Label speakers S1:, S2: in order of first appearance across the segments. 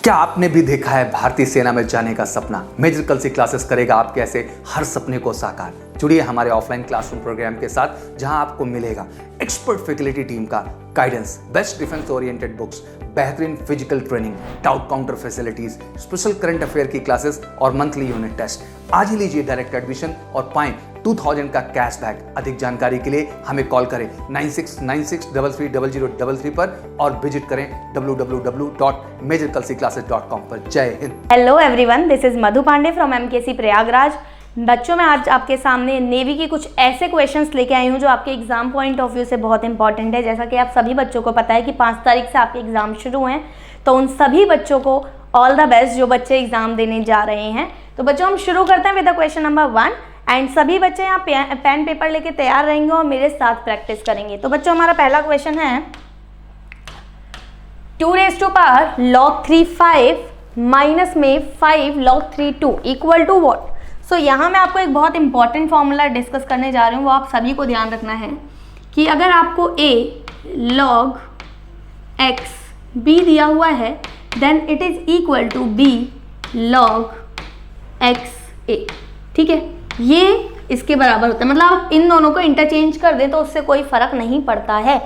S1: क्या आपने भी देखा है भारतीय सेना में जाने का सपना? मेजर कलसी क्लासेस करेगा आपके ऐसे हर सपने को साकार। जुड़िए हमारे ऑफलाइन क्लासरूम प्रोग्राम के साथ, जहां आपको मिलेगा एक्सपर्ट फैकल्टी टीम का guidance, best defence oriented books, बेहतरीन physical training, doubt counter facilities, special current affair की क्लासेस और मंथली यूनिट टेस्ट। आज ही लीजिए डायरेक्ट एडमिशन और पाएं 2000 का कैशबैक। अधिक जानकारी के लिए हमें कॉल करें 9696330033 पर और विजिट करें www.majorkalsiclasses.com पर। जय हिंद।
S2: Hello everyone, this is Madhu Pandey from MKC Prayagraj. बच्चों, मैं आज आपके सामने नेवी की कुछ ऐसे क्वेश्चंस लेके आई हूँ जो आपके एग्जाम पॉइंट ऑफ व्यू से बहुत इंपॉर्टेंट है। जैसा कि आप सभी बच्चों को पता है कि 5 तारीख से आपके एग्जाम शुरू हैं, तो उन सभी बच्चों को ऑल द बेस्ट जो बच्चे एग्जाम देने जा रहे हैं। तो बच्चों, हम शुरू करते हैं with the question number 1 and सभी बच्चे यहाँ पेन पेपर लेके तैयार रहेंगे और मेरे साथ प्रैक्टिस करेंगे। तो बच्चों, हमारा पहला क्वेश्चन है 2 log 3 5 माइनस में 5 log 3 2 इक्वल टू व्हाट। सो यहाँ मैं आपको एक बहुत इंपॉर्टेंट फॉर्मूला डिस्कस करने जा रही हूँ, वो आप सभी को ध्यान रखना है कि अगर आपको a log x b दिया हुआ है then it is equal to b log x a। ठीक है, ये इसके बराबर होता है। मतलब आप इन दोनों को इंटरचेंज कर दें तो उससे कोई फर्क नहीं पड़ता है।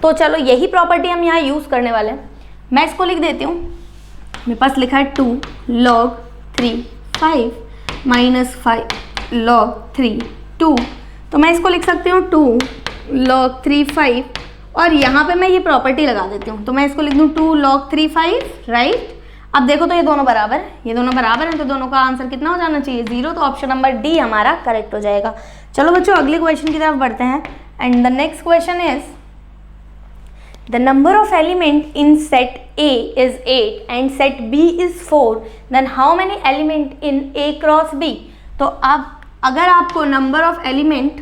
S2: तो चलो, यही प्रॉपर्टी हम यहाँ यूज़ करने वाले हैं। मैं इसको लिख देती हूँ। मेरे पास लिखा है 2 log 3 5 माइनस 5 log 3 2। तो मैं इसको लिख सकती हूँ 2 log 3 5 और यहाँ पे मैं ये प्रॉपर्टी लगा देती हूँ। तो मैं इसको लिख दूँ 2 log 3 5, राइट। अब देखो तो ये दोनों बराबर है, ये दोनों बराबर हैं, तो दोनों का आंसर कितना हो जाना चाहिए? 0। तो ऑप्शन नंबर डी हमारा करेक्ट हो जाएगा। चलो बच्चों, अगले क्वेश्चन की तरफ बढ़ते हैं and the next question is the number of element in set A is 8 and set B is 4, then how many element in A cross B? तो अब अगर आपको number of element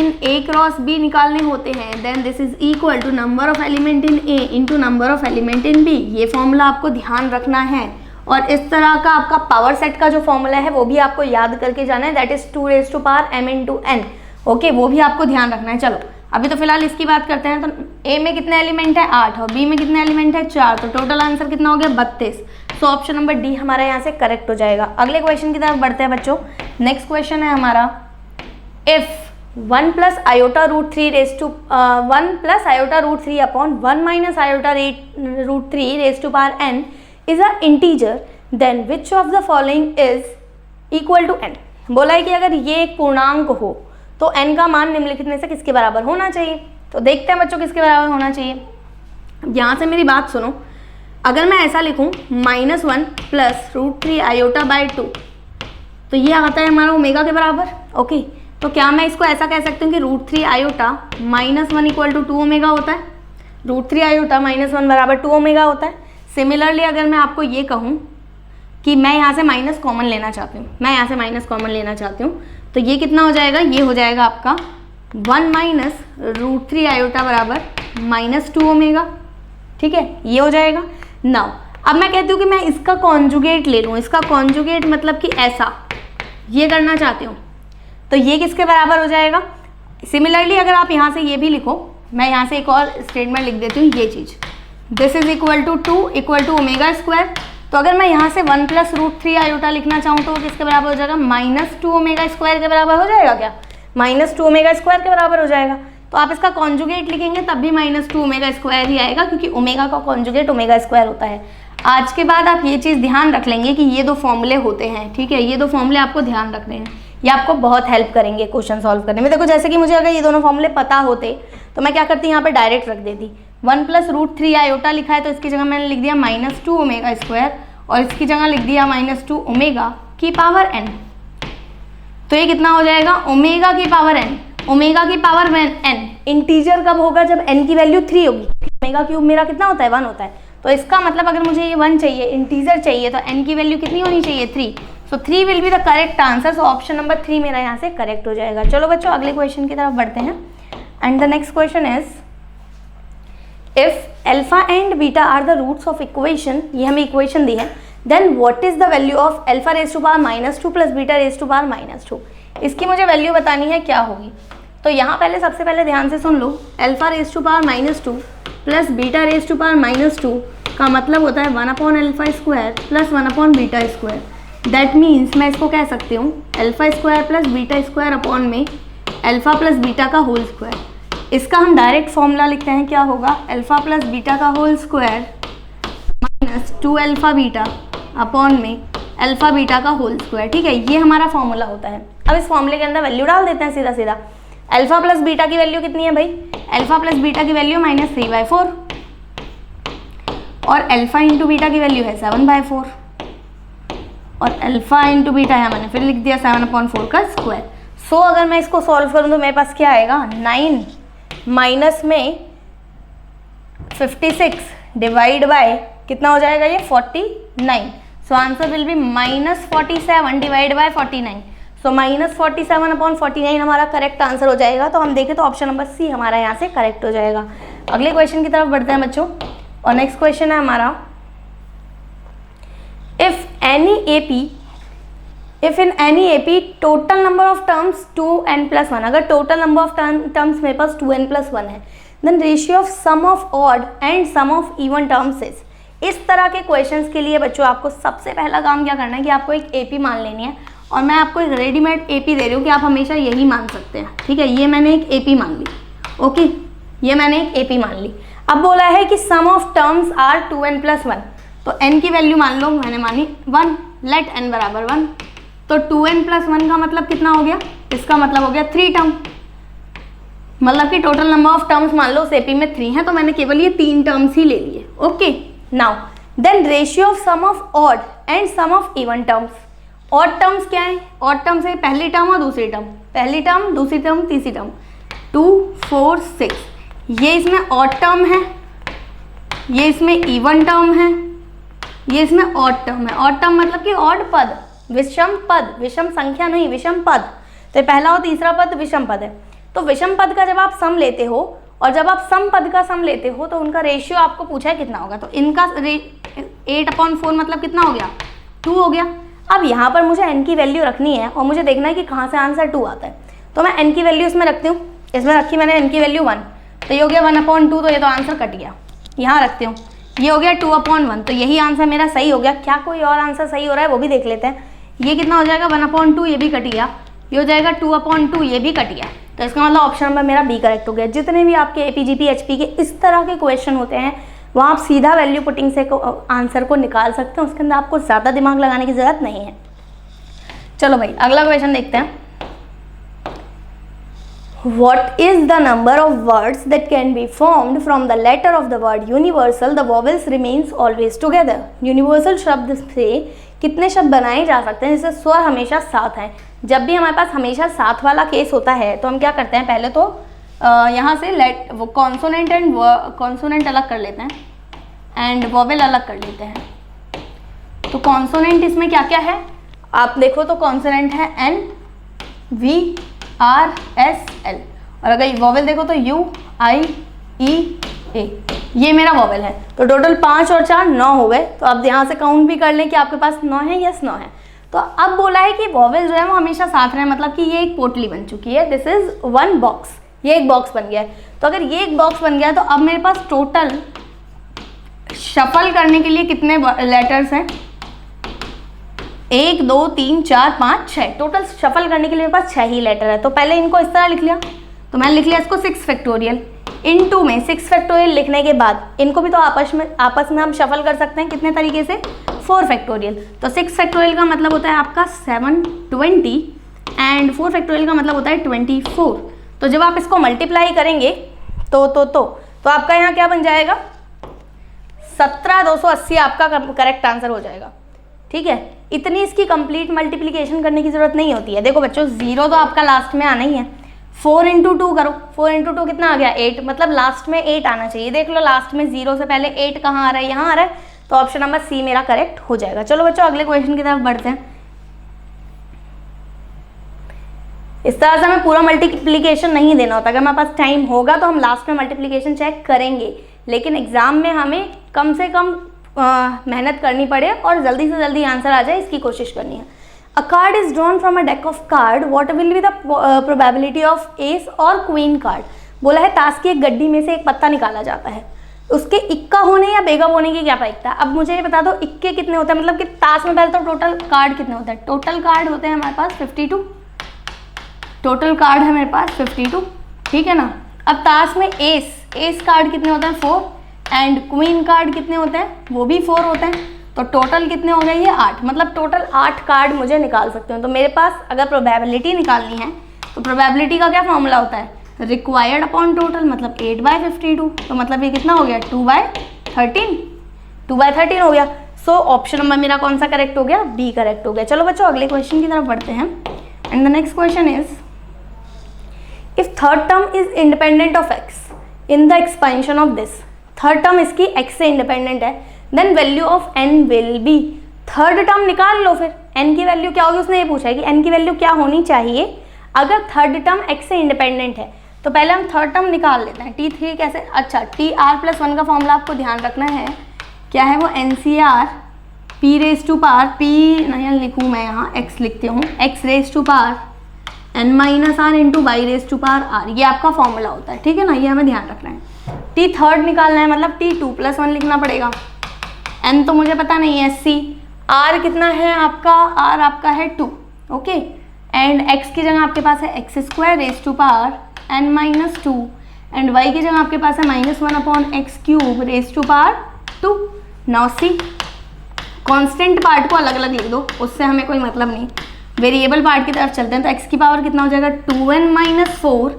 S2: in A cross B निकालने होते हैं then this is equal to number of element in A into number of element in B। ये formula आपको ध्यान रखना है और इस तरह का आपका पावर सेट का जो फॉर्मूला है वो भी आपको याद करके जाना है, that is 2m into n। Okay, वो भी आपको ध्यान रखना है। चलो, अभी तो फिलहाल इसकी बात करते हैं। तो ए में कितने एलिमेंट है? 8 और बी में कितने एलिमेंट है? 4। तो टोटल आंसर कितना हो गया? 32। सो ऑप्शन नंबर डी हमारा यहाँ से करेक्ट हो जाएगा। अगले क्वेश्चन की तरफ बढ़ते हैं बच्चों। नेक्स्ट क्वेश्चन है हमारा, if 1 + iota root 3 upon 1 - iota root 3 raised to power n is a integer, then which of the following is equal to n। बोला है कि अगर ये एक पूर्णांक हो तो n का मान निम्नलिखित में से किसके बराबर होना चाहिए। तो देखते हैं बच्चों किसके बराबर होना चाहिए। अब यहाँ से मेरी बात सुनो, अगर मैं ऐसा लिखूँ -1 + √3 iota by 2, तो ये आता है हमारा ओमेगा के बराबर। ओके, तो क्या मैं इसको ऐसा कह सकती हूँ कि √3 iota -1 = 2 ओमेगा होता है। √3 iota -1 बराबर 2 ओमेगा होता है। सिमिलरली अगर मैं आपको ये कहूँ कि मैं यहाँ से माइनस कॉमन लेना चाहती हूँ, तो ये कितना हो जाएगा? ये हो जाएगा आपका 1 - √3 iota बराबर -2 ओमेगा। ठीक है, ये हो जाएगा। नाउ अब मैं कहती हूँ कि मैं इसका कॉन्जुगेट ले लूँ। इसका कॉन्जुगेट मतलब कि ऐसा ये करना चाहती हूँ, तो ये किसके बराबर हो जाएगा? सिमिलरली अगर आप यहाँ से ये भी लिखो, मैं यहाँ से एक और स्टेटमेंट लिख देती हूँ, ये चीज़ this is equal to 2 = omega square. तो अगर मैं यहाँ से 1 + √3 iota लिखना चाहूँ तो वो किसके बराबर हो जाएगा? -2 ओमेगा स्क्वायर के बराबर हो जाएगा। क्या -2 ओमेगा स्क्वायर के बराबर हो जाएगा। तो आप इसका कॉन्जुगेट लिखेंगे तब भी -2 ओमेगा स्क्वायर ही आएगा, क्योंकि ओमेगा का कॉन्जुगेट ओमेगा स्क्वायर होता है। आज के बाद आप ये चीज़ ध्यान रख लेंगे कि ये 2 फॉर्मूले होते हैं। ठीक है, ये 2 फॉर्मूले आपको ध्यान रखने हैं, ये आपको बहुत हेल्प करेंगे क्वेश्चन सॉल्व करने में। देखो, जैसे कि मुझे अगर ये दोनों फॉर्मूले पता होते तो मैं क्या करती, यहाँ पे डायरेक्ट रख देती। 1 + √3 iota लिखा है तो इसकी जगह मैंने लिख दिया -2 ओमेगा स्क्वायर और इसकी जगह लिख दिया -2 ओमेगा की पावर n। तो ये कितना हो जाएगा? ओमेगा की पावर n। ओमेगा की पावर n इंटीजर कब होगा? जब n की वैल्यू 3 होगी। ओमेगा क्यूब मेरा कितना होता है? 1 होता है। तो इसका मतलब अगर मुझे ये 1 चाहिए, इंटीजर चाहिए, तो n की वैल्यू कितनी होनी चाहिए? 3। सो 3 will be the correct answer. So option number 3 मेरा यहाँ से करेक्ट हो जाएगा। चलो बच्चों, अगले क्वेश्चन की तरफ बढ़ते हैं and the next question is, if alpha and beta are the roots of equation, ये हमें इक्वेशन दी है, then what is the value of alpha raise to power -2 + beta raise to power -2। इसकी मुझे वैल्यू बतानी है, क्या होगी। तो यहाँ सबसे पहले ध्यान से सुन लो, alpha raise to power -2 plus beta raise to power -2 का मतलब होता है 1/α² प्लस 1/β²। दैट मीन्स मैं इसको कह सकती हूँ α² प्लस β² अपॉन में अल्फा प्लस बीटा का होल स्क्वायर। इसका हम डायरेक्ट फॉर्मूला लिखते हैं, क्या होगा, अल्फा प्लस बीटा का whole square minus 2α beta upon में अल्फा बीटा का होल स्क्वायर। ठीक है, ये हमारा फॉर्मूला होता है। अब इस फॉर्मूले के अंदर वैल्यू डाल देते हैं सीधा सीधा। अल्फा प्लस बीटा की वैल्यू कितनी है भाई, अल्फा प्लस बीटा की वैल्यू -3/4 और अल्फा इंटू बीटा की वैल्यू है 7/4 और अल्फा इंटू बीटा है मैंने फिर लिख दिया 7/4 का स्क्वायर। सो अगर मैं इसको सॉल्व करूँ तो मेरे पास क्या आएगा, 9 माइनस में 56 डिवाइड बाय कितना हो जाएगा ये 49। So answer will be -47 divide by 49। सो -47/49 हमारा करेक्ट आंसर हो जाएगा। तो हम देखें तो ऑप्शन नंबर सी हमारा यहाँ से करेक्ट हो जाएगा। अगले क्वेश्चन की तरफ बढ़ते हैं बच्चों, और नेक्स्ट क्वेश्चन है हमारा, if in any AP total number of terms 2n+1, अगर टोटल नंबर ऑफ टर्म्स मेरे पास 2n+1 है, then ratio of sum of odd and sum of even terms is. इस तरह के क्वेश्चंस के लिए बच्चों आपको सबसे पहला काम क्या करना है कि आपको एक AP मान लेनी है, और मैं आपको एक रेडीमेड AP दे रही हूँ कि आप हमेशा यही मान सकते हैं। ठीक है, ये मैंने एक AP मान ली, ओके, ये मैंने एक AP मान ली। अब बोला है कि सम ऑफ टर्म्स आर 2n+1, तो n की वैल्यू मान लो, मैंने मानी 1, लेट n बराबर 1, तो 2n+1 का मतलब कितना हो गया, इसका मतलब हो गया 3 टर्म, मतलब कि टोटल नंबर ऑफ टर्म्स मान लो उस AP में 3 है, तो मैंने केवल ये 3 टर्म्स ही ले लिए। Okay, now then ratio of sum of odd and sum of even terms. Odd terms क्या है, ऑड टर्म्स है पहली टर्म और दूसरी टर्म, पहली टर्म दूसरी टर्म तीसरी टर्म, 2 4 6, ये इसमें ऑड टर्म है, ये इसमें इवन टर्म है, ये इसमें ऑड टर्म है। ऑड टर्म मतलब कि ऑड पद, विषम पद, विषम संख्या नहीं विषम पद, तो पहला और तीसरा पद विषम पद है। तो विषम पद का जब आप सम लेते हो और जब आप सम पद का सम लेते हो तो उनका रेशियो आपको पूछा है कितना होगा, तो इनका 8/4 मतलब कितना हो गया, 2 हो गया। अब यहाँ पर मुझे n की वैल्यू रखनी है और मुझे देखना है कि कहाँ से आंसर 2 आता है, तो मैं n की वैल्यू इसमें रखती हूँ, इसमें रखी मैंने n की वैल्यू 1, तो ये हो गया 1/2, तो ये तो आंसर कट गया। यहाँ रखती हूँ, ये हो गया 2/1, तो यही आंसर मेरा सही हो गया। क्या कोई और आंसर सही हो रहा है वो भी देख लेते हैं। ये कितना हो जाएगा 1/2, ये भी कट गया, ये हो जाएगा 2/2, ये भी कट गया, तो इसका मतलब ऑप्शन नंबर मेरा बी करेक्ट हो गया। जितने भी आपके AP GP HP के इस तरह के क्वेश्चन होते हैं वहाँ आप सीधा वैल्यू पुटिंग से आंसर को निकाल सकते हैं, उसके अंदर आपको ज़्यादा दिमाग लगाने की ज़रूरत नहीं है। चलो भाई अगला क्वेश्चन देखते हैं। What is the number of words that can be formed from the letter of the word universal? The vowels remains always together. Universal शब्द से कितने शब्द बनाए जा सकते हैं जिससे स्वर हमेशा साथ हैं। जब भी हमारे पास हमेशा साथ वाला केस होता है तो हम क्या करते हैं, पहले तो यहाँ से वो कॉन्सोनेंट एंड कॉन्सोनेंट अलग कर लेते हैं एंड वॉवेल अलग कर लेते हैं। तो कॉन्सोनेंट इसमें क्या क्या है आप देखो, तो कॉन्सोनेंट है N V R S L, और अगर वॉवेल देखो तो U I E A, ये मेरा वॉवेल है। तो टोटल 5 और 4 9 हो गए। तो अब यहाँ से काउंट भी कर लें कि आपके पास 9 है, यस 9 है। तो अब बोला है कि वॉवेल जो है वो हमेशा साथ रहे, मतलब कि ये एक पोटली बन चुकी है, दिस इज 1 बॉक्स, ये एक बॉक्स बन गया है। तो अगर ये एक बॉक्स बन गया तो अब मेरे पास टोटल शफल करने के लिए कितने लेटर्स हैं, 1 2 3 4 5 6, टोटल शफल करने के लिए मेरे पास 6 ही लेटर है। तो पहले इनको इस तरह लिख लिया, तो मैंने लिख लिया इसको 6 फैक्टोरियल, इनटू में 6 फैक्टोरियल लिखने के बाद इनको भी तो आपस में हम शफल कर सकते हैं कितने तरीके से, 4 फैक्टोरियल। तो 6 फैक्टोरियल का मतलब होता है आपका 720 एंड 4 फैक्टोरियल का मतलब होता है 24। तो जब आप इसको मल्टीप्लाई करेंगे तो आपका यहाँ क्या बन जाएगा, 17,280 आपका करेक्ट आंसर हो जाएगा। ठीक है, इतनी इसकी कंप्लीट मल्टीप्लिकेशन करने की जरूरत नहीं होती है। देखो बच्चों 0 तो आपका लास्ट में आना ही है, 4 × 2 करो, 4 × 2 कितना आ गया 8, मतलब लास्ट में 8 आना चाहिए। देख लो लास्ट में 0 से पहले 8 कहाँ आ रहा है, यहाँ आ रहा है, तो ऑप्शन नंबर सी मेरा करेक्ट हो जाएगा। चलो बच्चों अगले क्वेश्चन की तरफ बढ़ते हैं। इस तरह से हमें पूरा मल्टीप्लिकेशन नहीं देना होता, अगर हमारे पास टाइम होगा तो हम लास्ट में मल्टीप्लिकेशन चेक करेंगे, लेकिन एग्जाम में हमें कम से कम मेहनत करनी पड़े और जल्दी से जल्दी आंसर आ जाए इसकी कोशिश करनी है। अ card is drawn from a deck of card, what will be the probability of S और क्वीन कार्ड। बोला है ताश की एक गड्डी में से एक पत्ता निकाला जाता है, उसके इक्का होने या बेगम होने की क्या प्रायिकता है। अब मुझे ये बता दो इक्के कितने होते हैं, मतलब कि ताश में पहले तो टोटल कार्ड कितने होते हैं। टोटल कार्ड होते हैं हमारे पास 52, टोटल कार्ड है मेरे पास 52, ठीक है ना। अब ताश में एस कार्ड कितने होते हैं 4, एंड क्वीन कार्ड कितने होते हैं, वो भी 4 होते हैं। तो टोटल कितने हो गए ये 8, मतलब टोटल 8 कार्ड मुझे निकाल सकते हो। तो मेरे पास अगर प्रोबेबिलिटी निकालनी है तो प्रोबेबिलिटी का क्या फॉर्मूला होता है, रिक्वायर्ड अपॉन टोटल, मतलब 8/52। तो मतलब ये कितना हो गया 2/13, 2/13 हो गया। सो ऑप्शन नंबर मेरा कौन सा करेक्ट हो गया, बी करेक्ट हो गया। चलो बच्चों अगले क्वेश्चन की तरफ बढ़ते हैं। And the next question is, if third term is independent of x in the expansion of this, third term इसकी एक्स से इंडिपेंडेंट है, then value of n will be. Third term निकाल लो फिर, एन की वैल्यू क्या होगी, उसने ये पूछा है कि एन की वैल्यू क्या होनी चाहिए अगर थर्ड टर्म एक्स से इंडिपेंडेंट है। तो पहले हम थर्ड टर्म निकाल लेते हैं। T3 कैसे, अच्छा TR+1 का फॉर्मूला आपको ध्यान रखना है, क्या है वो, NCR P⁻, P नहीं लिखूँ मैं यहाँ, X लिखती हूँ, X⁻n-R × Y⁻R, ये आपका फॉर्मूला होता है, ठीक है ना, ये हमें ध्यान रखना है। T थर्ड निकालना है, मतलब T2+1 लिखना पड़ेगा। N तो मुझे पता नहीं है, C, R कितना है आपका, R आपका है 2, ओके, एंड X की जगह आपके पास है x² n-2, एंड y की जगह आपके पास है -1/x³ 2। Now see, constant part को अलग अलग लिख दो, उससे हमें कोई मतलब नहीं। वेरिएबल पार्ट की तरफ चलते हैं। तो x की पावर कितना हो जाएगा 2n-4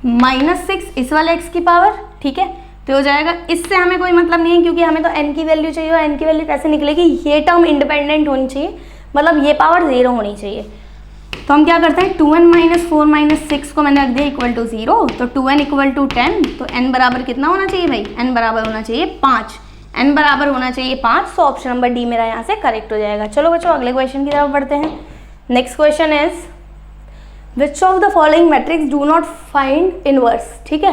S2: -6, इस वाले x की पावर, ठीक है, तो हो जाएगा। इससे हमें कोई मतलब नहीं है क्योंकि हमें तो n की वैल्यू चाहिए, और n की वैल्यू कैसे निकलेगी, ये टर्म इंडिपेंडेंट होनी चाहिए, मतलब ये पावर 0 होनी चाहिए। तो हम क्या करते हैं, 2n-4 -6 को मैंने रख दिया इक्वल टू 0, तो 2n = 10, तो n बराबर कितना होना चाहिए भाई, n बराबर होना चाहिए 5, n बराबर होना चाहिए 5। सो ऑप्शन नंबर डी मेरा यहाँ से करेक्ट हो जाएगा। चलो बच्चों अगले क्वेश्चन की तरफ बढ़ते हैं। Next question is, which of the following matrix do not find inverse, ठीक है,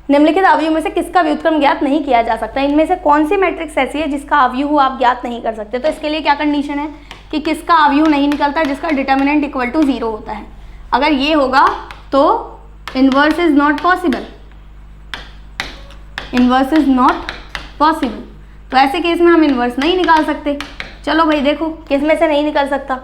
S2: निम्नलिखित अवयव में से किसका व्युत्क्रम ज्ञात नहीं किया जा सकता। इनमें से कौन सी मैट्रिक्स ऐसी है जिसका अवयव आप ज्ञात नहीं कर सकते। तो इसके लिए क्या कंडीशन है कि किसका अवयव नहीं निकलता, जिसका डिटर्मिनेंट इक्वल टू 0 होता है। अगर ये होगा तो inverse is not possible, inverse is not possible. तो ऐसे केस में हम इनवर्स नहीं निकाल सकते। चलो भाई देखो किस में से नहीं निकल सकता,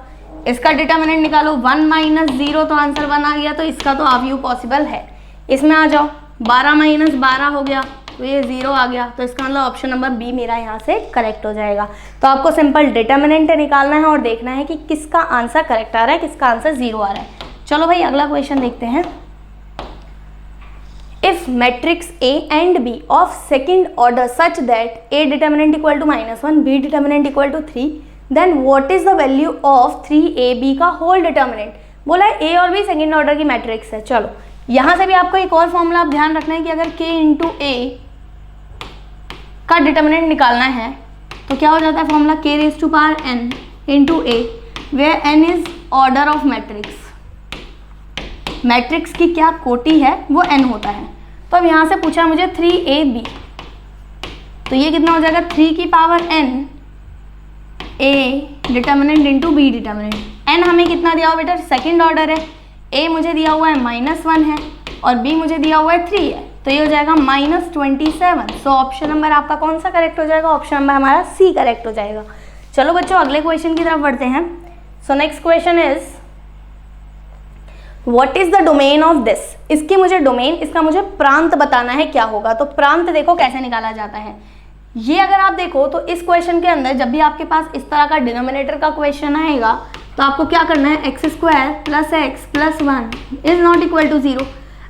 S2: इसका डिटर्मिनेंट निकालो, 1 - 0 तो आंसर 1 आ गया, तो इसका तो अवयव पॉसिबल है। इसमें आ जाओ, 12 - 12 हो गया, तो ये 0 आ गया, तो इसका मतलब ऑप्शन नंबर बी मेरा यहाँ से करेक्ट हो जाएगा। तो आपको सिंपल डिटर्मिनेंट निकालना है और देखना है कि किसका आंसर करेक्ट आ रहा है, किसका आंसर 0 आ रहा है। चलो भाई अगला क्वेश्चन देखते हैं। If matrix A and B of second order such that A determinant equal to -1, B determinant equal to 3, then what is the value of 3AB का होल डिटर्मिनेंट। बोला है A और B सेकेंड ऑर्डर की matrix है। चलो यहाँ से भी आपको एक और फॉर्मूला आप ध्यान रखना है कि अगर K × A का डिटर्मिनेंट निकालना है तो क्या हो जाता है formula, K⁻n × A, where n is order of matrix. Matrix की क्या कोटि है वो n होता है। तो अब यहाँ से पूछा मुझे 3AB, तो ये कितना हो जाएगा 3 की power n A determinant × B determinant. n हमें कितना दिया हुआ बेटा, सेकेंड ऑर्डर है, A मुझे दिया हुआ है -1 है और B मुझे दिया हुआ है 3 है, तो ये हो जाएगा -27। सो ऑप्शन नंबर आपका कौन सा करेक्ट हो जाएगा, ऑप्शन नंबर हमारा सी करेक्ट हो जाएगा। चलो बच्चों अगले क्वेश्चन की तरफ बढ़ते हैं। So next question is, what is the domain of this. इसकी मुझे डोमेन, इसका मुझे प्रांत बताना है क्या होगा। तो प्रांत देखो कैसे निकाला जाता है। ये अगर आप देखो तो इस क्वेश्चन के अंदर जब भी आपके पास इस तरह का डिनोमिनेटर का क्वेश्चन आएगा तो आपको क्या करना है, x² + x + 1 is not equal to 0।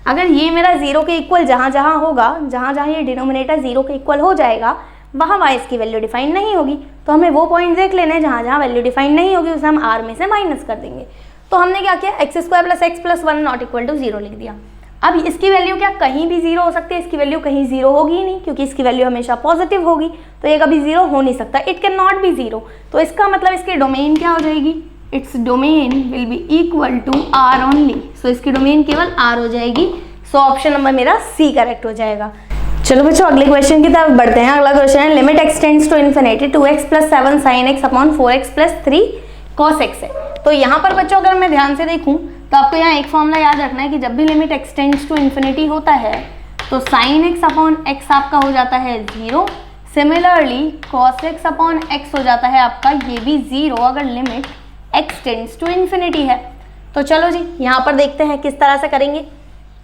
S2: अगर ये मेरा 0 के इक्वल जहाँ जहाँ होगा, जहाँ जहाँ ये डिनोमिनेटर 0 के इक्वल हो जाएगा वहाँ y की वैल्यू डिफाइन नहीं होगी। तो हमें वो पॉइंट देख लेने हैं जहाँ जहाँ वैल्यू डिफाइन नहीं होगी, उसे हम r में से माइनस कर देंगे। तो हमने क्या किया, x² + x + 1 not equal to 0 लिख दिया। अब इसकी वैल्यू क्या कहीं भी 0 हो सकती है, इसकी वैल्यू कहीं 0 होगी ही नहीं क्योंकि इसकी वैल्यू हमेशा पॉजिटिव होगी, तो ये कभी 0 हो नहीं सकता, इट कैन नॉट बी 0। तो इसका मतलब इसकी डोमेन क्या हो जाएगी, its domain will be equal to r only. So इसकी डोमेन केवल r हो जाएगी। सो ऑप्शन नंबर मेरा सी करेक्ट हो जाएगा। चलो बच्चों अगले क्वेश्चन की तरफ बढ़ते हैं। अगला क्वेश्चन है, limit x tends to infinity 2x + 7 sin x upon 4x + 3 cos x है। तो यहाँ पर बच्चों अगर मैं ध्यान से देखूँ तो आपको यहाँ एक फॉर्मूला याद रखना है कि जब भी limit x tends to infinity होता है तो साइन एक्स अपॉन एक्स आपका हो जाता है 0। Similarly cos x upon x हो जाता है आपका ये भी 0 अगर limit x tends to infinity है। तो चलो जी यहाँ पर देखते हैं किस तरह से करेंगे।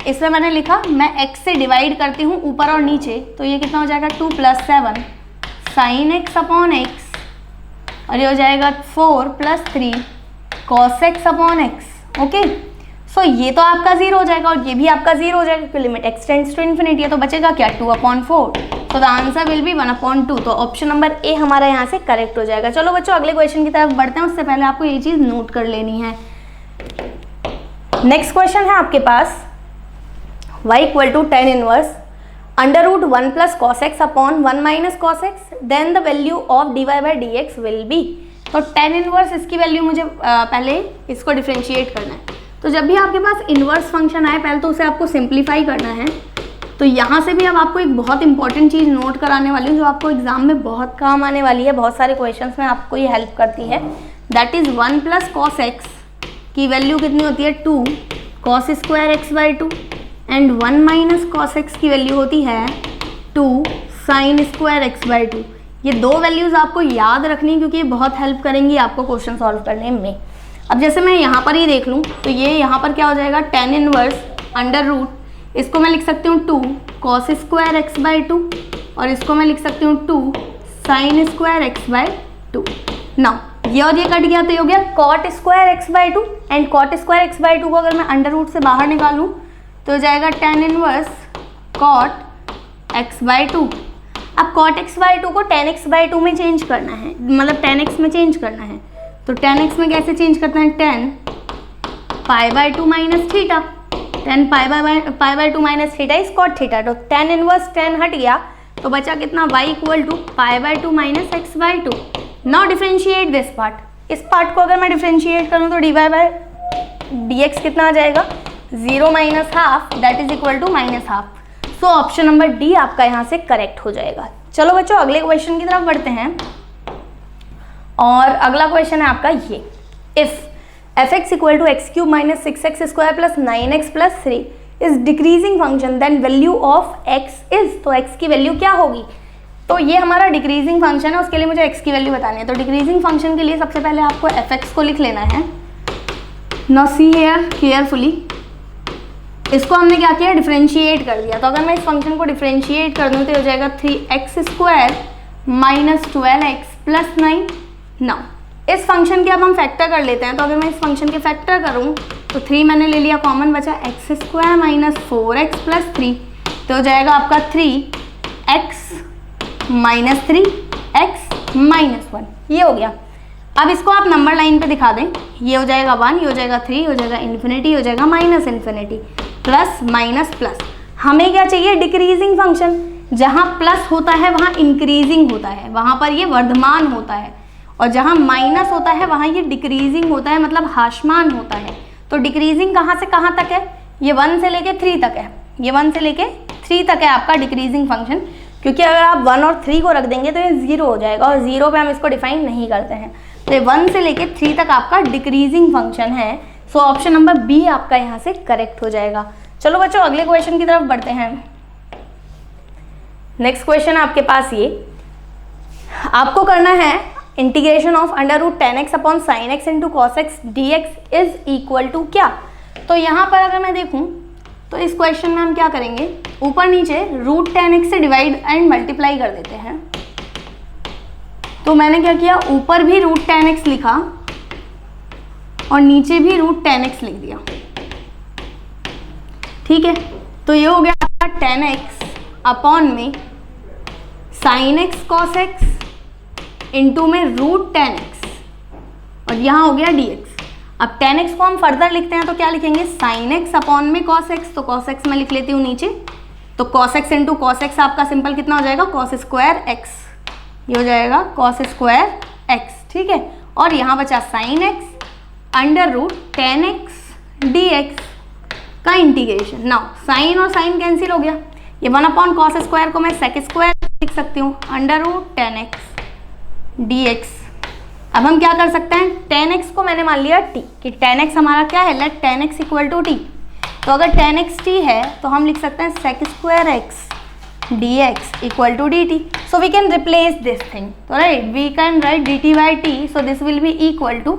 S2: इसमें मैंने लिखा मैं x से डिवाइड करती हूँ ऊपर और नीचे, तो ये कितना हो जाएगा 2 + 7 साइन एक्स अपॉन एक्स, और ये हो जाएगा 4 + 3 cos x upon x. Okay, so ये तो आपका 0 हो जाएगा और ये भी आपका 0 हो जाएगा क्योंकि limit x tends to infinity है। तो बचेगा क्या 2/4। तो द आंसर विल बी 1/2। तो ऑप्शन नंबर ए हमारा यहाँ से करेक्ट हो जाएगा। चलो बच्चों अगले क्वेश्चन की तरफ बढ़ते हैं, उससे पहले आपको ये चीज़ नोट कर लेनी है। नेक्स्ट क्वेश्चन है आपके पास y = tan inverse √1 + cos x upon 1 - cos x, then the value of dy/dx will be. तो tan इनवर्स इसकी वैल्यू मुझे पहले इसको डिफ्रेंशिएट करना है। तो जब भी आपके पास इनवर्स फंक्शन आए पहले तो उसे आपको सिंप्लीफाई करना है। तो यहाँ से भी अब आपको एक बहुत इंपॉर्टेंट चीज़ नोट कराने वाली हूँ जो आपको एग्जाम में बहुत काम आने वाली है, बहुत सारे क्वेश्चंस में आपको ये हेल्प करती है। दैट इज़ 1 + cos x की वैल्यू कितनी होती है 2 cos² x/2 and 1 - cos x की वैल्यू होती है 2 sin² x/2। ये दो वैल्यूज़ आपको याद रखनी है क्योंकि ये बहुत हेल्प करेंगी आपको क्वेश्चन सॉल्व करने में। अब जैसे मैं यहाँ पर ही देख लूँ तो ये यहाँ पर क्या हो जाएगा tan इनवर्स √, इसको मैं लिख सकती हूँ 2 cos² x/2 और इसको मैं लिख सकती हूँ 2 sin² x/2। नाउ ये और ये कट गया तो ये हो गया cot² x/2 and cot² x/2 को अगर मैं √, से बाहर निकालूँ तो हो जाएगा tan इनवर्स cot x/2। अब cot x/2 को tan x/2 में चेंज करना है, मतलब tan x में चेंज करना है। तो tan x में कैसे चेंज करते हैं tan π/2 - theta, tan π/2 - theta is cot theta. तो tan इनवर्स tan हट गया तो बचा कितना y = π/2 - x/2। Now differentiate this part. इस पार्ट को अगर मैं डिफरेंशिएट करूँ तो dy/dx कितना आ जाएगा 0 - ½ that is equal to -½ so option number D आपका यहाँ से करेक्ट हो जाएगा। चलो बच्चों अगले क्वेश्चन की तरफ बढ़ते हैं और अगला क्वेश्चन है आपका ये, if f(x = x³ - 6x² + 9x + 3 is decreasing function then value of x is. तो x की वैल्यू क्या होगी? तो ये हमारा डिक्रीजिंग फंक्शन है, उसके लिए मुझे x की वैल्यू बतानी है। तो डिक्रीजिंग फंक्शन के लिए सबसे पहले आपको f(x) को लिख लेना है। नाउ सी हियर केयरफुली, इसको हमने क्या किया डिफरेंशिएट कर दिया। तो अगर मैं इस फंक्शन को डिफरेंशिएट कर दूँ तो हो जाएगा 3x² - 12x + 9। नाउ इस फंक्शन के अब हम फैक्टर कर लेते हैं। तो अगर मैं इस फंक्शन के फैक्टर करूँ तो 3 मैंने ले लिया कॉमन, बचा x² - 4x + 3। तो हो जाएगा आपका 3x - 3x - 1। ये हो गया। अब इसको आप नंबर लाइन पे दिखा दें, ये हो जाएगा 1, ये हो जाएगा 3, हो जाएगा इन्फिनिटी, हो जाएगा -इन्फिनिटी, प्लस माइनस प्लस। हमें क्या चाहिए डिक्रीजिंग फंक्शन। जहाँ प्लस होता है वहाँ इंक्रीजिंग होता है, वहाँ पर ये वर्धमान होता है, और जहाँ माइनस होता है वहाँ ये डिक्रीजिंग होता है, मतलब ह्रासमान होता है। तो डिक्रीजिंग कहाँ से कहाँ तक है? ये 1 से लेके 3 तक है, ये 1 से लेके 3 तक है आपका डिक्रीजिंग फंक्शन। क्योंकि अगर आप 1 और 3 को रख देंगे तो ये 0 हो जाएगा, और 0 पे हम इसको डिफाइन नहीं करते हैं। तो ये 1 से लेके 3 तक आपका डिक्रीजिंग फंक्शन है। सो ऑप्शन नंबर बी आपका यहाँ से करेक्ट हो जाएगा। चलो बच्चों अगले क्वेश्चन की तरफ बढ़ते हैं। नेक्स्ट क्वेश्चन आपके पास ये, आपको करना है integration of √10x upon sin x into cos x dx is equal to क्या। तो यहाँ पर अगर मैं देखूँ तो इस क्वेश्चन में हम क्या करेंगे, ऊपर नीचे √10x से डिवाइड एंड मल्टीप्लाई कर देते हैं। तो मैंने क्या किया, ऊपर भी √10x लिखा और नीचे भी √10x लिख दिया। ठीक है, तो ये हो गया आपका 10x अपॉन में sin x cos x into में √10x, और यहाँ हो गया dx। अब 10x को हम फर्दर लिखते हैं तो क्या लिखेंगे, sin x अपॉन में cos x। तो cos x मैं लिख लेती हूँ नीचे, तो cos x into cos x आपका सिंपल कितना हो जाएगा, cos स्क्वायर x। ये हो जाएगा cos स्क्वायर x। ठीक है, और यहाँ बचा sin x under √10x dx का इंटीग्रेशन। नाउ साइन और साइन कैंसिल हो गया, ये 1 अपॉन cos स्क्वायर को मैं sec स्क्वायर लिख सकती हूँ अंडर √10x dx। अब हम क्या कर सकते हैं, 10x को मैंने मान लिया t, कि 10x हमारा क्या है, late 10x equal to t। तो अगर tan x t है तो हम लिख सकते हैं sec square x dx equal to dt. So we can replace this thing. So right, we can write dt by t. So this will be equal to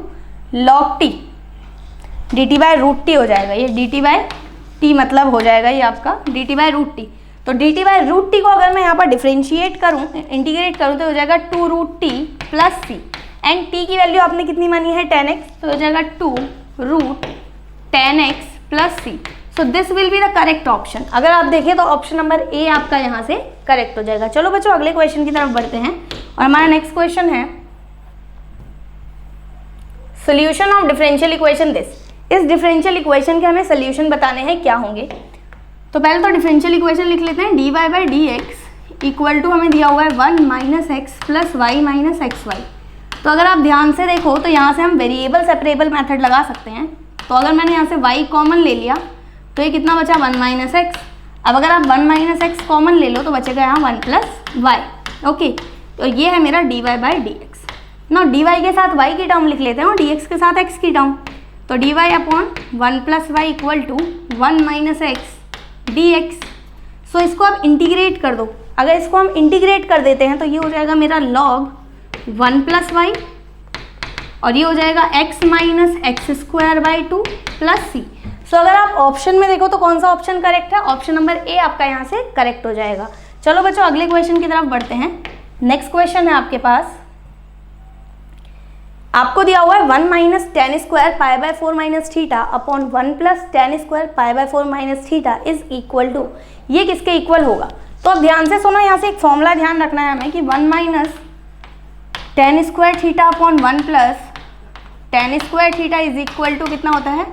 S2: log t. dt by root t हो जाएगा ये, dt by t मतलब हो जाएगा ये आपका dt by root t. तो dt by root t को अगर मैं यहाँ पर डिफ्रेंशिएट करूँ, इंटीग्रेट करूँ, तो हो जाएगा 2 root t plus c. And t की वैल्यू आपने कितनी मानी है, tan x, तो हो जाएगा 2 root tan x plus c. So this will be the correct option. अगर आप देखें तो ऑप्शन नंबर ए आपका यहाँ से करेक्ट हो जाएगा. चलो बच्चों अगले क्वेश्चन की तरफ बढ़ते हैं और हमारा नेक्स्ट क्वेश्चन है solution of differential equation this. इस डिफरेंशियल इक्वेशन के हमें सोल्यूशन बताने हैं, क्या होंगे. तो पहले तो डिफरेंशियल इक्वेशन लिख लेते हैं. dy by d x equal to हमें दिया हुआ है 1 minus x plus y minus x y. तो अगर आप ध्यान से देखो तो यहाँ से हम वेरिएबल सेपरेबल मेथड लगा सकते हैं. तो अगर मैंने यहाँ से y कॉमन ले लिया तो ये कितना बचा 1 माइनस एक्स. अब अगर आप 1 माइनस एक्स कॉमन ले लो तो बचेगा यहाँ 1 प्लस वाई. ओके, तो ये है मेरा dy बाई डी एक्स. ना dy के साथ y की टर्म लिख लेते हैं और dx के साथ x की टर्म. तो dy upon 1 plus y equal to 1 minus x d x. So इसको आप इंटीग्रेट कर दो. अगर इसको हम इंटीग्रेट कर देते हैं तो ये हो जाएगा मेरा log 1 प्लस वाई और ये हो जाएगा x minus x square by 2 plus c. So अगर आप ऑप्शन में देखो तो कौन सा ऑप्शन करेक्ट है, ऑप्शन नंबर ए आपका यहाँ से करेक्ट हो जाएगा. चलो बच्चों अगले क्वेश्चन की तरफ बढ़ते हैं. नेक्स्ट क्वेश्चन है आपके पास, आपको दिया हुआ है 1 minus tan square pi by 4 minus theta upon 1 plus tan square pi by 4 minus theta is equal to. ये किसके इक्वल होगा. तो अब ध्यान से सुनो, यहाँ से एक फॉर्मूला ध्यान रखना है हमें कि 1 minus tan square theta upon 1 plus tan square theta is equal to कितना होता है,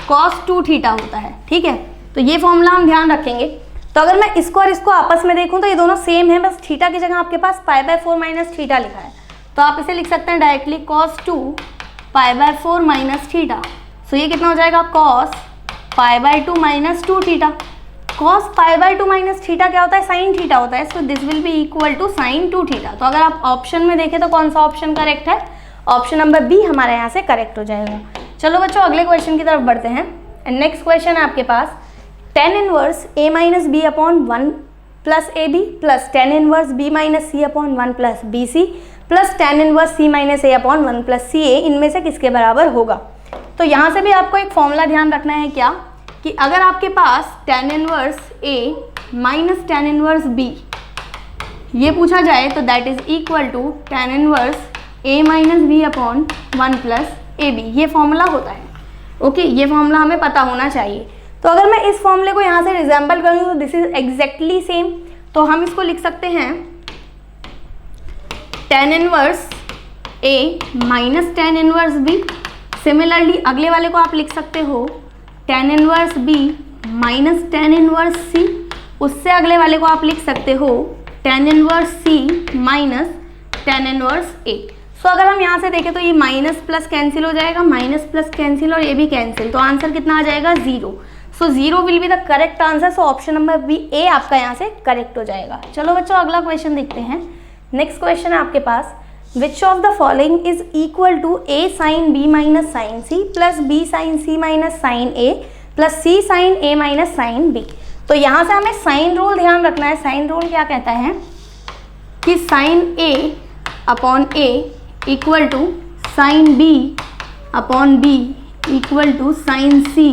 S2: cos 2 थीटा होता है. ठीक है, तो ये फॉर्मूला हम ध्यान रखेंगे. तो अगर मैं इसको और इसको आपस में देखूं तो ये दोनों सेम है, बस थीटा की जगह आपके पास पाई बाय 4 माइनस थीटा लिखा है. तो आप इसे लिख सकते हैं directly cos 2 pi by 4 minus theta. So ये कितना हो जाएगा cos pi by 2 minus 2 theta. cos pi by 2 minus theta क्या होता है, साइन थीटा होता है. So this will be equal to sine 2 theta. तो अगर आप ऑप्शन में देखें तो कौन सा ऑप्शन करेक्ट है, ऑप्शन नंबर बी हमारे यहाँ से करेक्ट हो जाएगा. चलो बच्चों अगले क्वेश्चन की तरफ बढ़ते हैं. एंड नेक्स्ट क्वेश्चन है आपके पास tan inverse a minus b upon 1 plus a b plus tan inverse b minus c upon 1 plus b c plus tan inverse c minus a upon 1 plus c a इनमें से किसके बराबर होगा. तो यहाँ से भी आपको एक फॉर्मूला ध्यान रखना है, क्या कि अगर आपके पास tan inverse a minus tan inverse b ये पूछा जाए तो that is equal to tan inverse a minus b upon 1 plus a b. ये फॉर्मूला होता है. ओके, ये फॉर्मूला हमें पता होना चाहिए. तो अगर मैं इस फॉर्मूले को यहाँ से रिजेंबल करूँ तो दिस इज एग्जैक्टली सेम. तो हम इसको लिख सकते हैं tan inverse a minus tan inverse b. Similarly अगले वाले को आप लिख सकते हो tan inverse b minus tan inverse c. उससे अगले वाले को आप लिख सकते हो tan inverse c minus tan inverse a. सो अगर हम यहाँ से देखें तो ये माइनस प्लस कैंसिल हो जाएगा, माइनस प्लस कैंसिल और ये भी कैंसिल. तो आंसर कितना आ जाएगा 0. So 0 will be the correct answer. So option number B A आपका यहाँ से करेक्ट हो जाएगा. चलो बच्चों अगला क्वेश्चन देखते हैं. नेक्स्ट क्वेश्चन है आपके पास, which of the following is equal to a sine b minus sine c plus b sine c minus sine a plus c sine a minus sine b. तो यहाँ से हमें साइन रूल ध्यान रखना है. साइन रूल क्या कहता है कि sine a upon a equal to sine b upon b equal to sine c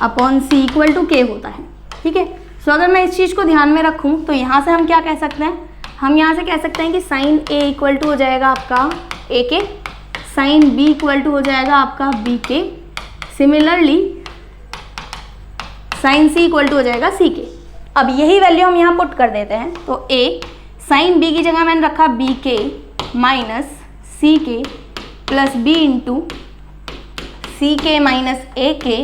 S2: upon c equal to k होता है. ठीक है, सो अगर मैं इस चीज़ को ध्यान में रखूँ तो यहाँ से हम क्या कह सकते हैं, हम यहाँ से कह सकते हैं कि साइन a इक्वल टू हो जाएगा आपका a के, साइन b इक्वल टू हो जाएगा आपका b के, similarly sine c equal to हो जाएगा c के. अब यही वैल्यू हम यहाँ पुट कर देते हैं. तो a साइन b की जगह मैंने रखा b के माइनस सी के प्लस बी इंटू सी के माइनस ए के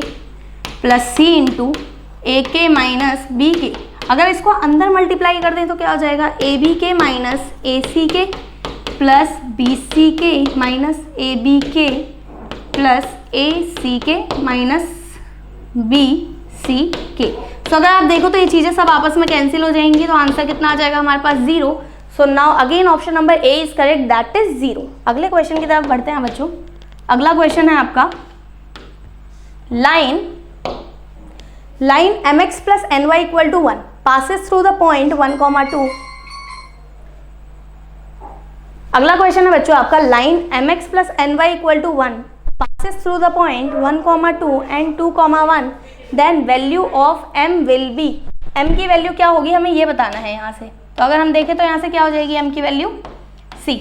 S2: प्लस सी इंटू ए के माइनस बी के. अगर इसको अंदर मल्टीप्लाई कर दें तो क्या हो जाएगा, ए बी के माइनस ए सी के प्लस बी सी के माइनस ए बी के प्लस ए सी के माइनस बी सी के. तो अगर आप देखो तो ये चीज़ें सब आपस में कैंसिल हो जाएंगी. तो आंसर कितना आ जाएगा हमारे पास 0. So now again option number A is correct, that is 0. अगले क्वेश्चन की तरफ बढ़ते हैं बच्चों. अगला क्वेश्चन है आपका, line line mx plus ny equal to 1 passes through the point 1,2। अगला क्वेश्चन है बच्चों आपका, line mx plus ny equal to 1 passes through the point 1,2 and 2,1, then value of m will be। m की वैल्यू क्या होगी हमें ये बताना है यहाँ से। तो अगर हम देखें तो यहाँ से क्या हो जाएगी m की वैल्यू c।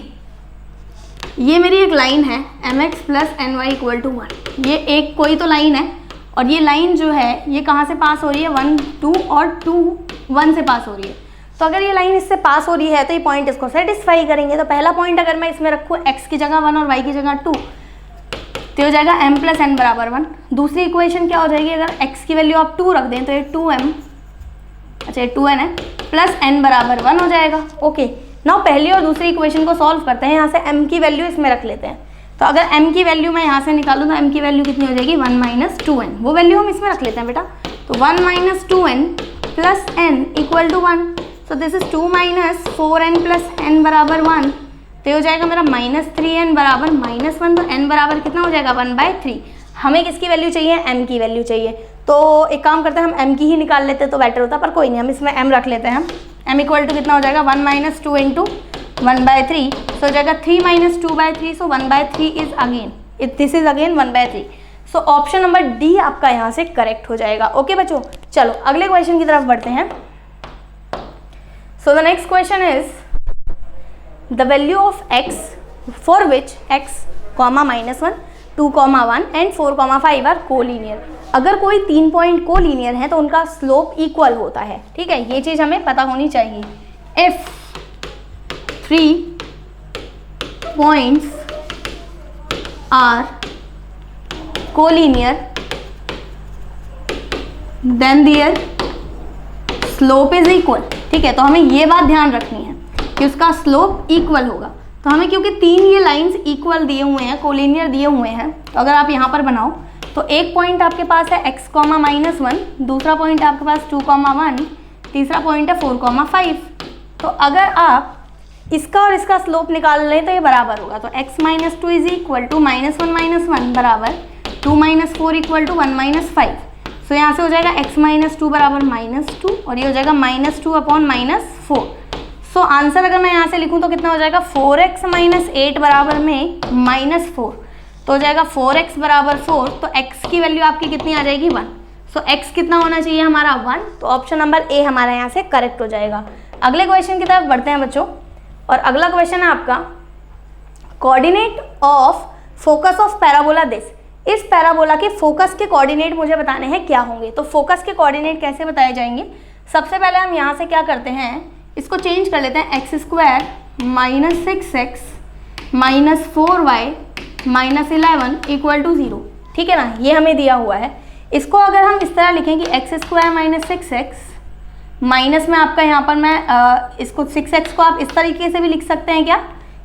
S2: ये मेरी एक लाइन है mx plus ny equal to 1, ये एक कोई तो लाइन है और ये लाइन जो है ये कहाँ से पास हो रही है, 1 2 और 2 1 से पास हो रही है। तो अगर ये लाइन इससे पास हो रही है तो ये पॉइंट इसको सेटिस्फाई करेंगे। तो पहला पॉइंट अगर मैं इसमें रखूँ x की जगह 1 और y की जगह 2 तो हो जाएगा m प्लस n बराबर 1। दूसरी इक्वेशन क्या हो जाएगी, अगर x की वैल्यू आप 2 रख दें तो ये 2m, अच्छा ये 2n है, प्लस n बराबर 1 हो जाएगा। ओके, नाउ पहली और दूसरी इक्वेशन को सॉल्व करते हैं। यहाँ से m की वैल्यू इसमें रख लेते हैं। तो अगर m की वैल्यू मैं यहाँ से निकालूँ तो m की वैल्यू कितनी हो जाएगी, 1 माइनस 2n। वो वैल्यू हम इसमें रख लेते हैं बेटा। तो 1 minus 2n plus n equal to 1। So this is 2 minus 4n plus n बराबर 1। तो ये हो जाएगा मेरा माइनस 3n बराबर माइनस 1। तो n बराबर कितना हो जाएगा, 1/3। हमें किसकी वैल्यू चाहिए, m की वैल्यू चाहिए। तो एक काम करते हैं, हम m की ही निकाल लेते तो बेटर होता, पर कोई नहीं, हम इसमें m रख लेते हैं। m इक्वल टू कितना हो जाएगा, 1 माइनस 2 इंटू 1/3। सो हो जाएगा 3 minus 2/3। So 1/3 is again, this is again 1/3। So option number D आपका यहाँ से करेक्ट हो जाएगा। ओके बच्चों, चलो अगले क्वेश्चन की तरफ बढ़ते हैं। So the next question is the value of x for which x, -1, 2,1 and 4,5 are collinear. अगर कोई 3 पॉइंट कोलिनियर है तो उनका स्लोप इक्वल होता है। ठीक है, ये चीज़ हमें पता होनी चाहिए। If 3 points are collinear then their slope is equal। ठीक है, तो हमें ये बात ध्यान रखनी है कि उसका स्लोप इक्वल होगा। तो हमें क्योंकि 3 ये लाइंस इक्वल दिए हुए हैं, कोलिनियर दिए हुए हैं, तो अगर आप यहाँ पर बनाओ तो एक पॉइंट आपके पास है x, -1, दूसरा पॉइंट आपके पास 2,1, तीसरा पॉइंट है 4,5। तो अगर आप इसका और इसका स्लोप निकाल लें तो ये बराबर होगा। तो x minus 2 is equal to -1 बराबर 2 माइनस 4 इक्वल टू 1 माइनस 5। सो यहाँ से हो जाएगा x माइनस 2 बराबर -2 और ये हो जाएगा -2 अपॉन -4। सो आंसर अगर मैं यहाँ से लिखूँ तो कितना हो जाएगा, 4x माइनस 8 बराबर में -4। तो हो जाएगा 4x बराबर 4। तो x की वैल्यू आपकी कितनी आ जाएगी, 1। सो x कितना होना चाहिए हमारा, 1। तो ऑप्शन नंबर ए हमारा यहाँ से करेक्ट हो जाएगा। अगले क्वेश्चन की तरफ बढ़ते हैं बच्चों, और अगला क्वेश्चन है आपका, coordinate of focus of parabola this. इस पैराबोला के फोकस के कोऑर्डिनेट मुझे बताने हैं क्या होंगे। तो फोकस के कोऑर्डिनेट कैसे बताए जाएंगे, सबसे पहले हम यहाँ से क्या करते हैं, इसको चेंज कर लेते हैं, x² - 6x - 4y - 11 equal to 0। ठीक है ना, ये हमें दिया हुआ है। इसको अगर हम इस तरह लिखें कि x² - 6x माइनस में आपका यहाँ पर मैं इसको 6x को आप इस तरीके से भी लिख सकते हैं क्या,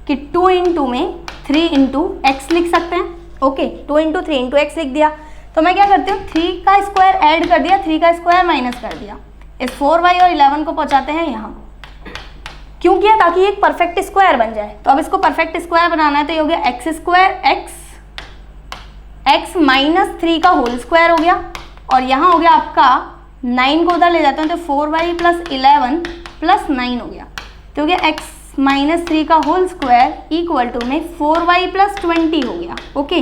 S2: कि 2 इंटू में 3 इंटू x लिख सकते हैं। ओके, 2 इंटू 3 इंटू x लिख दिया। तो मैं क्या करती हूँ, 3 का स्क्वायर ऐड कर दिया, 3 का स्क्वायर माइनस कर दिया। इस 4y और 11 को पहुँचाते हैं यहाँ। क्यों किया, ताकि एक परफेक्ट स्क्वायर बन जाए। तो अब इसको परफेक्ट स्क्वायर बनाना है तो ये हो गया x माइनस 3 का होल स्क्वायर हो गया, और यहाँ हो गया आपका 9 को उधर ले जाते हैं तो 4y प्लस 11 प्लस 9 हो गया। तो हो गया x माइनस 3 का होल स्क्वायर इक्वल टू में 4y प्लस 20 हो गया। ओके,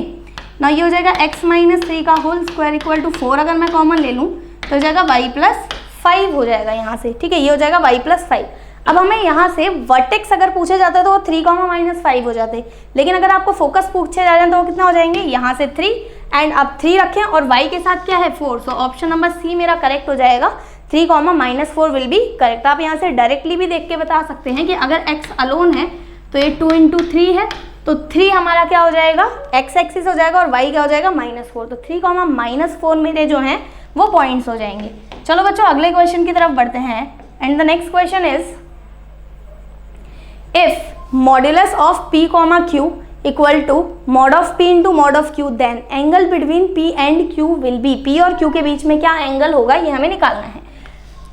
S2: ना ये हो जाएगा x माइनस 3 का होल स्क्वायर इक्वल टू 4 अगर मैं कॉमन ले लूँ तो हो जाएगा y प्लस 5 हो जाएगा यहाँ से। ठीक है, ये हो जाएगा y प्लस 5। अब हमें यहाँ से वर्टेक्स अगर पूछे जाते तो वो 3, -5 हो जाते, लेकिन अगर आपको फोकस पूछे जा रहे हैं तो वो कितना हो जाएंगे, यहाँ से 3 एंड अब 3 रखें और y के साथ क्या है 4। सो ऑप्शन नंबर सी मेरा करेक्ट हो जाएगा, 3, -4 विल बी करेक्ट। आप यहाँ से डायरेक्टली भी देख के बता सकते हैं कि अगर x अलोन है तो ये 2 इंटू 3 है, तो 3 हमारा क्या हो जाएगा, x एक्सिस हो जाएगा और y क्या हो जाएगा, -4। तो 3, -4 मेरे जो हैं वो पॉइंट्स हो जाएंगे। चलो बच्चों अगले क्वेश्चन की तरफ बढ़ते हैं, and the next question is, if modulus of p, q equal to mod of p into mod of q, then angle between p and q will be। p और q के बीच में क्या एंगल होगा ये हमें निकालना है।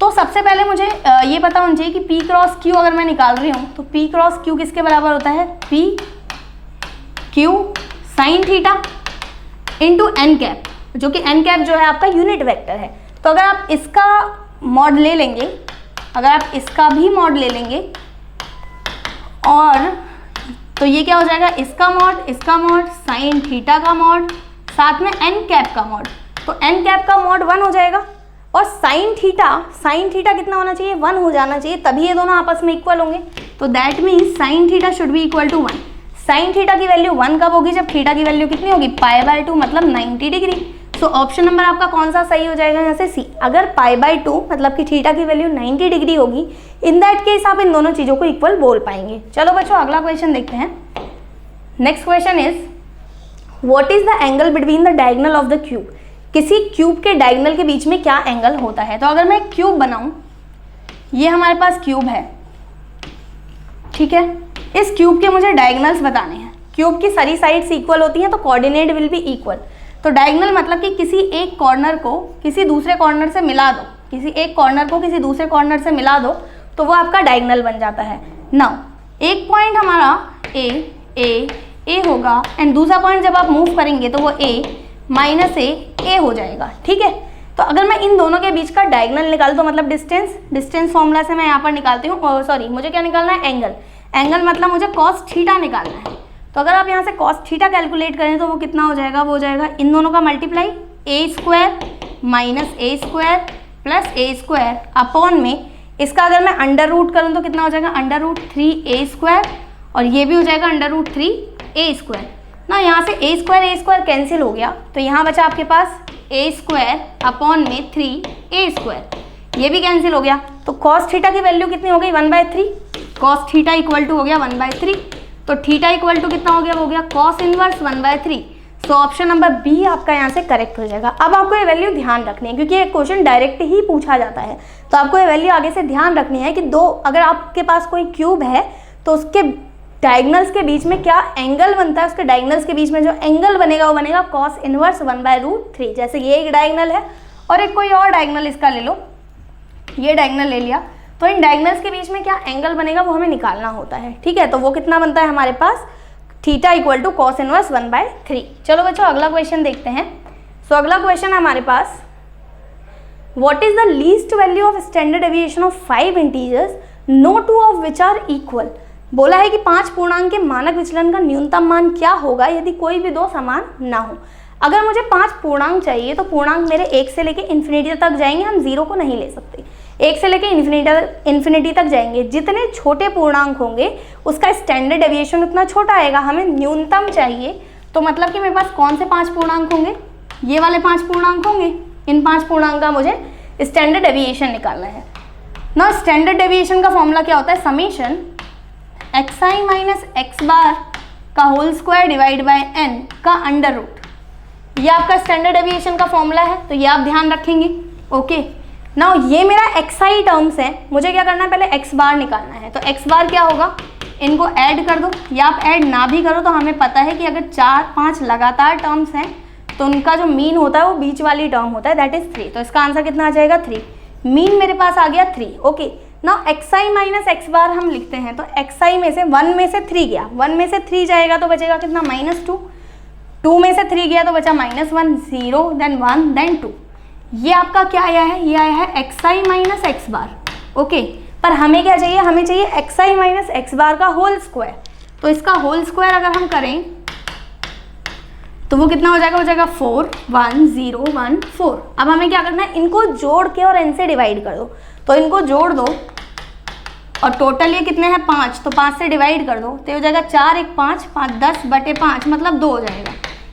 S2: तो सबसे पहले मुझे ये पता होना चाहिए कि p क्रॉस q अगर मैं निकाल रही हूँ तो p क्रॉस q किसके बराबर होता है, p q sin theta into n cap, जो कि n कैप जो है आपका यूनिट वेक्टर है। तो अगर आप इसका मॉड ले लेंगे, अगर आप इसका भी मॉड ले लेंगे और तो ये क्या हो जाएगा, इसका मॉड साइन थीटा का मॉड साथ में एन कैप का मॉड, तो एन कैप का मॉड 1 हो जाएगा और साइन थीटा कितना होना चाहिए, 1 हो जाना चाहिए, तभी ये दोनों आपस में इक्वल होंगे। तो that means sine theta should be equal to 1। Sine theta की वैल्यू 1 कब होगी, जब थीटा की वैल्यू कितनी होगी, π/2 मतलब 90 डिग्री। सो ऑप्शन नंबर आपका कौन सा सही हो जाएगा यहाँ से, सी। अगर π/2 मतलब कि थीटा की वैल्यू 90 डिग्री होगी, इन दैट केस आप इन दोनों चीज़ों को इक्वल बोल पाएंगे। चलो बच्चों अगला क्वेश्चन देखते हैं। Next question is what is the angle between the diagonal of the cube. किसी क्यूब के डायगोनल के बीच में क्या एंगल होता है। तो अगर मैं एक क्यूब बनाऊं, ये हमारे पास क्यूब है, ठीक है, इस क्यूब के मुझे डायगोनल्स बताने हैं। क्यूब की सारी साइड्स इक्वल होती हैं तो कोऑर्डिनेट विल बी इक्वल। तो डायगोनल मतलब कि किसी एक कॉर्नर को किसी दूसरे कॉर्नर से मिला दो, किसी एक कॉर्नर को किसी दूसरे कॉर्नर से मिला दो तो वो आपका डायगोनल बन जाता है। नाउ एक पॉइंट हमारा ए होगा एंड दूसरा पॉइंट जब आप मूव करेंगे तो वो -a हो जाएगा, ठीक है। तो अगर मैं इन दोनों के बीच का डायगोनल निकाल दो मतलब डिस्टेंस फॉर्मूला से मैं यहाँ पर निकालती हूँ, सॉरी मुझे क्या निकालना है, एंगल मतलब मुझे cos थीटा निकालना है। तो अगर आप यहाँ से cos थीटा कैलकुलेट करें तो वो कितना हो जाएगा, वो हो जाएगा इन दोनों का मल्टीप्लाई a² -a² अपॉन में इसका अगर मैं अंडर रूट करूँ तो कितना हो जाएगा, √3a² और ये भी हो जाएगा √3a²। ना यहाँ से a² कैंसिल हो गया तो यहाँ बचा आपके पास a² अपॉन में 3a², ये भी कैंसिल हो गया। तो cos थीटा की वैल्यू कितनी हो गई, 1/3। cos थीटा इक्वल टू हो गया 1/3, तो थीटा इक्वल टू कितना हो गया, वो हो गया cos inverse 1/3। So option number B आपका यहाँ से करेक्ट हो जाएगा। अब आपको ये वैल्यू ध्यान रखनी है क्योंकि ये क्वेश्चन डायरेक्ट ही पूछा जाता है, तो आपको ये वैल्यू आगे से ध्यान रखनी है कि अगर आपके पास कोई क्यूब है तो उसके डायगोनल्स के बीच में क्या एंगल बनता है, उसके डायगोनल्स के बीच में जो एंगल बनेगा वो बनेगा cos इनवर्स 1/√3। जैसे ये एक डायगोनल है और एक कोई और डायगोनल इसका ले लो, ये डायगोनल ले लिया, तो इन डायगोनल्स के बीच में क्या एंगल बनेगा वो हमें निकालना होता है, ठीक है। तो वो कितना बनता है हमारे पास, theta equal to cos inverse 1/3। चलो बच्चों अगला क्वेश्चन देखते हैं। सो अगला क्वेश्चन है हमारे पास, what is the least value of standard deviation of 5 integers no two of which are equal. बोला है कि 5 पूर्णांक के मानक विचलन का न्यूनतम मान क्या होगा यदि कोई भी दो समान ना हो। अगर मुझे 5 पूर्णांक चाहिए तो पूर्णांक मेरे 1 से लेके इन्फिनिटी तक जाएंगे, हम 0 को नहीं ले सकते, 1 से लेके इन्फिनिटी तक जाएंगे। जितने छोटे पूर्णांक होंगे उसका स्टैंडर्ड डेविएशन उतना छोटा आएगा। हमें न्यूनतम चाहिए तो मतलब कि मेरे पास कौन से 5 पूर्णांक होंगे, ये वाले 5 पूर्णांक होंगे। इन 5 पूर्णांक का मुझे स्टैंडर्ड डेविएशन निकालना है ना। स्टैंडर्ड डेविएशन का फॉर्मूला क्या होता है, summation xi minus x bar का whole square divide by n का अंडर रूट, ये आपका स्टैंडर्ड डेविएशन का फॉर्मूला है, तो ये आप ध्यान रखेंगे। ओके नाउ ये मेरा xi टर्म्स है, मुझे क्या करना है, पहले x बार निकालना है। तो x बार क्या होगा, इनको ऐड कर दो या आप ऐड ना भी करो तो हमें पता है कि अगर 4-5 लगातार टर्म्स हैं तो उनका जो मीन होता है वो बीच वाली टर्म होता है, दैट इज 3। तो इसका आंसर कितना आ जाएगा, 3। मीन मेरे पास आ गया 3। Okay now xi minus x बार हम लिखते हैं, तो xi में से 1 में से 3 गया, 1 में से 3 जाएगा तो बचेगा कितना, -2। 2 में से 3 गया तो बचा -1, 0 देन 1 देन 2। ये आपका क्या आया है, ये आया है xi माइनस x बार। ओके पर हमें क्या चाहिए, हमें चाहिए xi माइनस x बार का होल स्क्वायर। तो इसका होल स्क्वायर अगर हम करें तो वो कितना हो जाएगा, हो जाएगा 4 1 0 1 4। अब हमें क्या करना है, इनको जोड़ के और n से डिवाइड कर दो। तो इनको जोड़ दो और टोटल ये कितने हैं, 5, तो 5 से डिवाइड कर दो तो ये हो जाएगा 4 1 5 5 10/5 मतलब 2 हो जाएगा।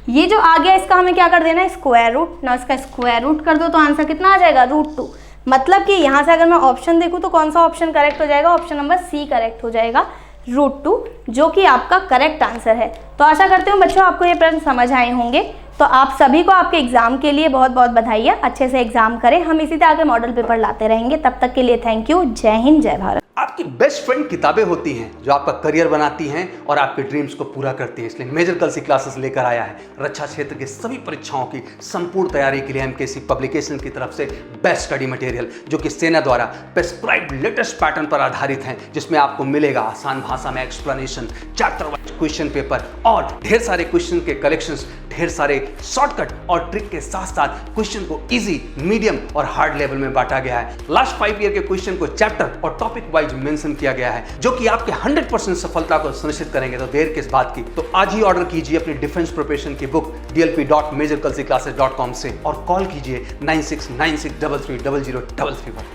S2: ये जो आ गया इसका हमें क्या कर देना है, स्क्वायर रूट ना, इसका स्क्वायर रूट कर दो तो आंसर कितना आ जाएगा, √2। मतलब कि यहाँ से अगर मैं ऑप्शन देखूँ तो कौन सा ऑप्शन करेक्ट हो जाएगा, ऑप्शन नंबर सी करेक्ट हो जाएगा, √2 जो कि आपका करेक्ट आंसर है। तो आशा करती हूँ बच्चों आपको ये प्रश्न समझ आए होंगे। तो आप सभी को आपके एग्जाम के लिए बहुत बहुत बधाई है, अच्छे से एग्जाम करें। हम इसी तरह के मॉडल पेपर लाते रहेंगे, तब तक के लिए थैंक यू। जय हिंद, जय भारत।
S1: आपकी बेस्ट फ्रेंड किताबें होती हैं जो आपका करियर बनाती हैं और आपके ड्रीम्स को पूरा करती हैं। इसलिए मेजर कलसी क्लासेस लेकर आया है रक्षा क्षेत्र के सभी परीक्षाओं की संपूर्ण तैयारी के लिए एमकेसी पब्लिकेशन की तरफ से बेस्ट स्टडी मटेरियल, जो कि सेना द्वारा प्रेस्क्राइब्ड लेटेस्ट पैटर्न पर आधारित हैं, जिसमें आपको मिलेगा आसान भाषा में explanation, chapter wise question paper और ढेर सारे क्वेश्चन के कलेक्शंस ढेर सारे शॉर्टकट और ट्रिक के साथ साथ क्वेश्चन को इजी, मीडियम और हार्ड लेवल में बांटा गया है। लास्ट 5 ईयर के क्वेश्चन को चैप्टर और टॉपिक वाइज मेंशन किया गया है, जो कि आपके 100% सफलता को सुनिश्चित करेंगे। तो देर किस बात की, तो आज ही ऑर्डर कीजिए अपनी डिफेंस प्रिपरेशन की बुक dlp.majorculsiclasses.com से और कॉल कीजिए 9696330033 पर।